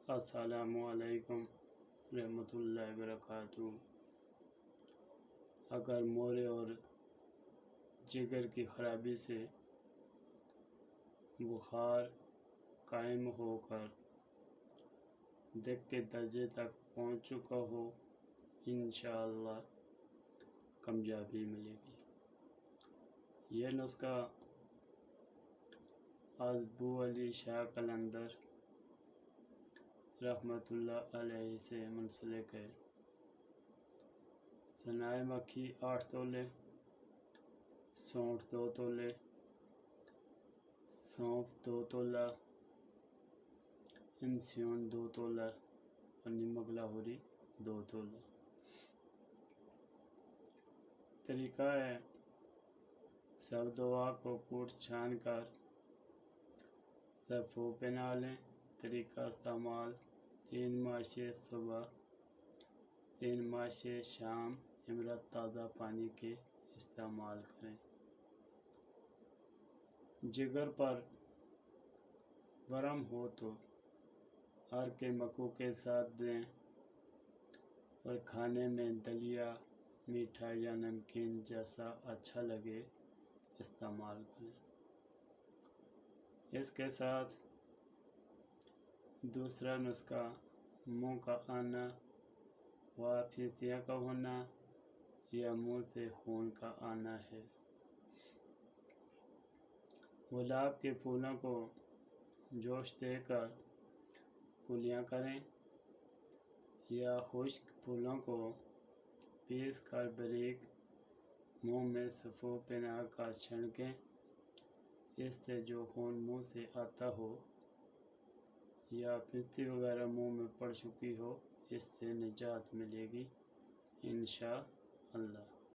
السلام علیکم رحمۃ اللہ وبرکاتہ۔ اگر موڑے اور جگر کی خرابی سے بخار قائم ہو کر دق کے درجے تک پہنچ چکا ہو، انشاءاللہ کامیابی ملے گی۔ یہ نسخہ ابو علی شاہ قلندر رحمۃ اللہ علیہ سے منسلک ہے۔ سنائے مکھی 8 تولے، سونف 2 تولے، سونف 2 تولہ، انسیون 2 تولہ اور نمک لاہوری 2 تولہ۔ طریقہ ہے: سب دوا کو کوٹ چھان کر ظرفوں پہ نہ لیں۔ طریقہ استعمال: 3 ماشے صبح، 3 ماشے شام، امرت تازہ پانی کے استعمال کریں۔ جگر پر ورم ہو تو ہر کے مکھو کے ساتھ دیں اور کھانے میں دلیا، میٹھا یا نمکین جیسا اچھا لگے استعمال کریں۔ اس کے ساتھ دوسرا نسخہ منہ کا آنا و پھیسیاں کا ہونا یا منہ سے خون کا آنا ہے۔ گلاب کے پھولوں کو جوش دے کر کلیاں کریں یا خشک پھولوں کو پیس کر باریک منہ میں صفوں پہنا کر چھڑکیں۔ اس سے جو خون منہ سے آتا ہو یا پھنسی وغیرہ منہ میں پڑ چکی ہو، اس سے نجات ملے گی انشاءاللہ۔